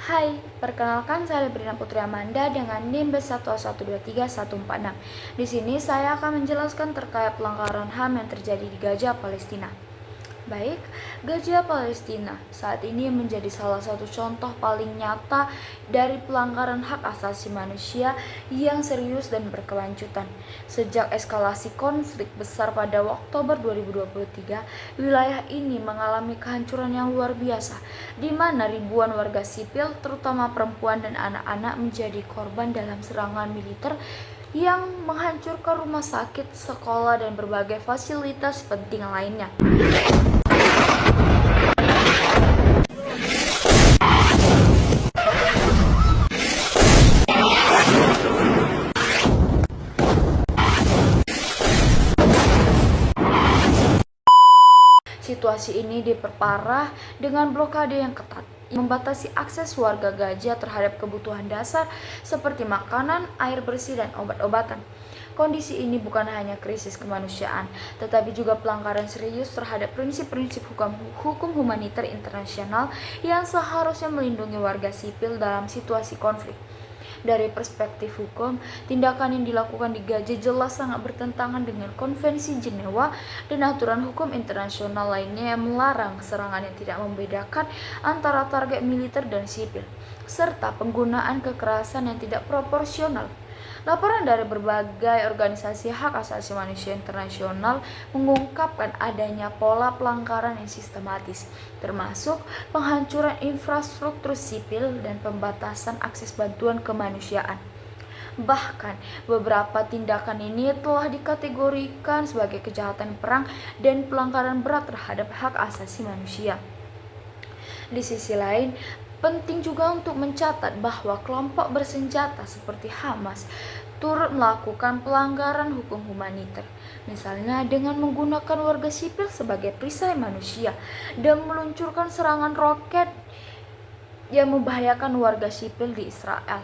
Hai, perkenalkan saya Brina Putri Amanda dengan NIM B1123146. Di sini saya akan menjelaskan terkait pelanggaran HAM yang terjadi di Gaza, Palestina. Baik, Gaza Palestina saat ini menjadi salah satu contoh paling nyata dari pelanggaran hak asasi manusia yang serius dan berkelanjutan. Sejak eskalasi konflik besar pada Oktober 2023, wilayah ini mengalami kehancuran yang luar biasa, di mana ribuan warga sipil, terutama perempuan dan anak-anak, menjadi korban dalam serangan militer yang menghancurkan rumah sakit, sekolah, dan berbagai fasilitas penting lainnya. Situasi ini diperparah dengan blokade yang ketat, membatasi akses warga Gaza terhadap kebutuhan dasar seperti makanan, air bersih, dan obat-obatan. Kondisi ini bukan hanya krisis kemanusiaan, tetapi juga pelanggaran serius terhadap prinsip-prinsip hukum humaniter internasional yang seharusnya melindungi warga sipil dalam situasi konflik. Dari perspektif hukum, tindakan yang dilakukan di Gaza jelas sangat bertentangan dengan Konvensi Jenewa dan aturan hukum internasional lainnya yang melarang serangan yang tidak membedakan antara target militer dan sipil, serta penggunaan kekerasan yang tidak proporsional. Laporan dari berbagai organisasi hak asasi manusia internasional mengungkapkan adanya pola pelanggaran yang sistematis, termasuk penghancuran infrastruktur sipil dan pembatasan akses bantuan kemanusiaan. Bahkan, beberapa tindakan ini telah dikategorikan sebagai kejahatan perang dan pelanggaran berat terhadap hak asasi manusia. Di sisi lain, penting juga untuk mencatat bahwa kelompok bersenjata seperti Hamas turut melakukan pelanggaran hukum humaniter, misalnya dengan menggunakan warga sipil sebagai perisai manusia dan meluncurkan serangan roket yang membahayakan warga sipil di Israel.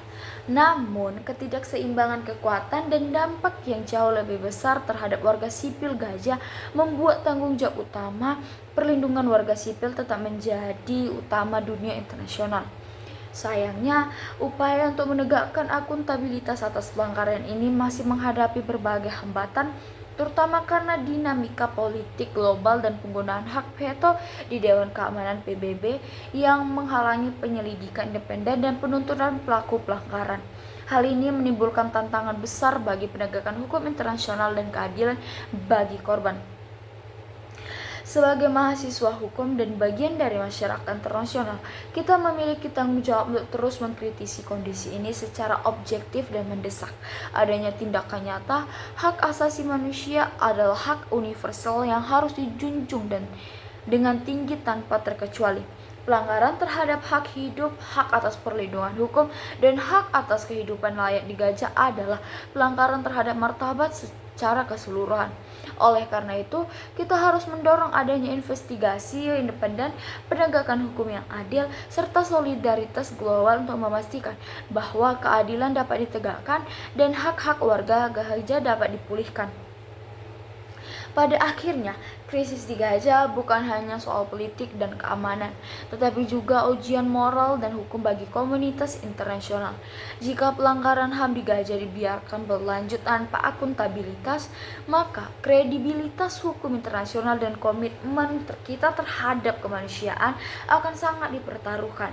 Namun, ketidakseimbangan kekuatan dan dampak yang jauh lebih besar terhadap warga sipil Gaza membuat tanggung jawab utama perlindungan warga sipil tetap menjadi utama dunia internasional. Sayangnya, upaya untuk menegakkan akuntabilitas atas pelanggaran ini masih menghadapi berbagai hambatan, terutama karena dinamika politik global dan penggunaan hak veto di Dewan Keamanan PBB yang menghalangi penyelidikan independen dan penuntutan pelaku pelanggaran. Hal ini menimbulkan tantangan besar bagi penegakan hukum internasional dan keadilan bagi korban. Sebagai mahasiswa hukum dan bagian dari masyarakat internasional, kita memiliki tanggung jawab untuk terus mengkritisi kondisi ini secara objektif dan mendesak adanya tindakan nyata. Hak asasi manusia adalah hak universal yang harus dijunjung dan dengan tinggi tanpa terkecuali. Pelanggaran terhadap hak hidup, hak atas perlindungan hukum, dan hak atas kehidupan layak di Gaza adalah pelanggaran terhadap martabat secara keseluruhan. Oleh karena itu, kita harus mendorong adanya investigasi independen, penegakan hukum yang adil, serta solidaritas global untuk memastikan bahwa keadilan dapat ditegakkan dan hak-hak warga Gaza dapat dipulihkan. Pada akhirnya, krisis di Gaza bukan hanya soal politik dan keamanan, tetapi juga ujian moral dan hukum bagi komunitas internasional. Jika pelanggaran HAM di Gaza dibiarkan berlanjut tanpa akuntabilitas, maka kredibilitas hukum internasional dan komitmen kita terhadap kemanusiaan akan sangat dipertaruhkan.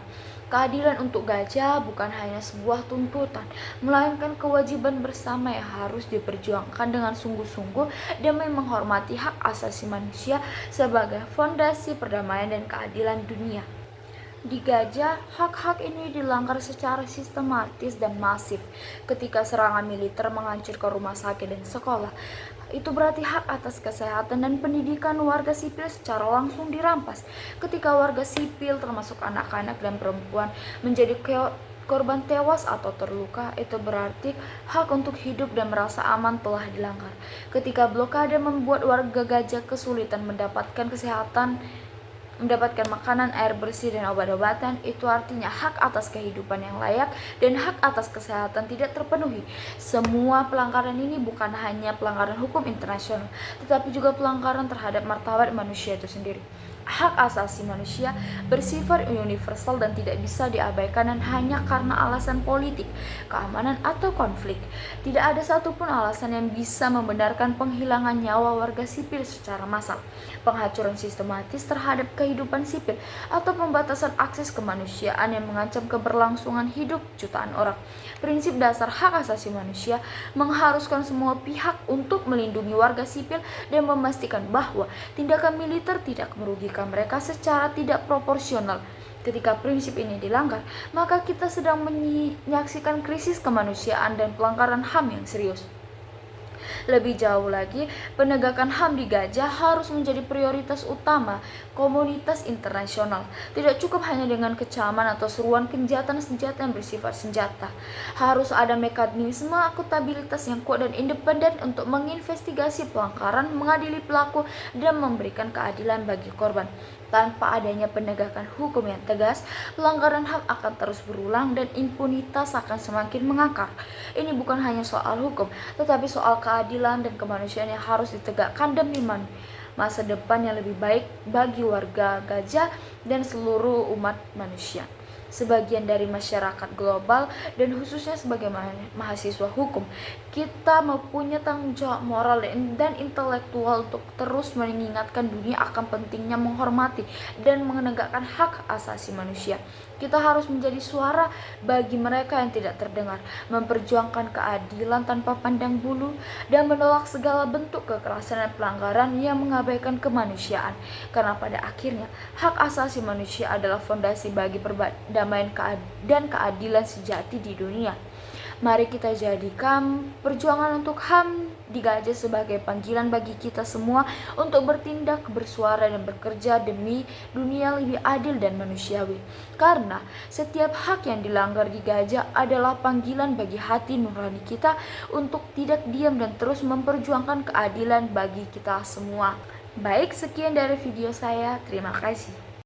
Keadilan untuk Gaza bukan hanya sebuah tuntutan, melainkan kewajiban bersama yang harus diperjuangkan dengan sungguh-sungguh demi menghormati hak asasi manusia sebagai fondasi perdamaian dan keadilan dunia. Di Gaza, hak-hak ini dilanggar secara sistematis dan masif. Ketika serangan militer menghancurkan rumah sakit dan sekolah, itu berarti hak atas kesehatan dan pendidikan warga sipil secara langsung dirampas. Ketika warga sipil termasuk anak-anak dan perempuan menjadi korban tewas atau terluka, itu berarti hak untuk hidup dan merasa aman telah dilanggar. Ketika blokade membuat warga Gaza kesulitan mendapatkan makanan, air bersih, dan obat-obatan, itu artinya hak atas kehidupan yang layak dan hak atas kesehatan tidak terpenuhi. Semua pelanggaran ini bukan hanya pelanggaran hukum internasional, tetapi juga pelanggaran terhadap martabat manusia itu sendiri. Hak asasi manusia bersifat universal dan tidak bisa diabaikan dan hanya karena alasan politik, keamanan, atau konflik. Tidak ada satupun alasan yang bisa membenarkan penghilangan nyawa warga sipil secara massal, penghancuran sistematis terhadap kehidupan sipil, atau pembatasan akses kemanusiaan yang mengancam keberlangsungan hidup jutaan orang. Prinsip dasar hak asasi manusia mengharuskan semua pihak untuk melindungi warga sipil dan memastikan bahwa tindakan militer tidak merugikan mereka secara tidak proporsional. Ketika prinsip ini dilanggar, maka kita sedang menyaksikan krisis kemanusiaan dan pelanggaran HAM yang serius. Lebih jauh lagi, penegakan HAM di Gaza harus menjadi prioritas utama komunitas internasional. Tidak cukup hanya dengan kecaman atau seruan kejahatan senjata yang bersifat senjata. Harus ada mekanisme akuntabilitas yang kuat dan independen untuk menginvestigasi pelanggaran, mengadili pelaku, dan memberikan keadilan bagi korban. Tanpa adanya penegakan hukum yang tegas, pelanggaran HAM akan terus berulang dan impunitas akan semakin mengakar. Ini bukan hanya soal hukum, tetapi soal keadilan dan kemanusiaan yang harus ditegakkan demi masa depan yang lebih baik bagi warga Gaza dan seluruh umat manusia. Sebagian dari masyarakat global dan khususnya sebagai mahasiswa hukum, kita mempunyai tanggung jawab moral dan intelektual untuk terus mengingatkan dunia akan pentingnya menghormati dan menegakkan hak asasi manusia. Kita harus menjadi suara bagi mereka yang tidak terdengar, memperjuangkan keadilan tanpa pandang bulu, dan menolak segala bentuk kekerasan dan pelanggaran yang mengabaikan kemanusiaan. Karena pada akhirnya, hak asasi manusia adalah fondasi bagi perdamaian dan keadilan sejati di dunia. Mari kita jadikan perjuangan untuk HAM di Gaza sebagai panggilan bagi kita semua untuk bertindak, bersuara, dan bekerja demi dunia lebih adil dan manusiawi. Karena setiap hak yang dilanggar di Gaza adalah panggilan bagi hati nurani kita untuk tidak diam dan terus memperjuangkan keadilan bagi kita semua. Baik, sekian dari video saya. Terima kasih.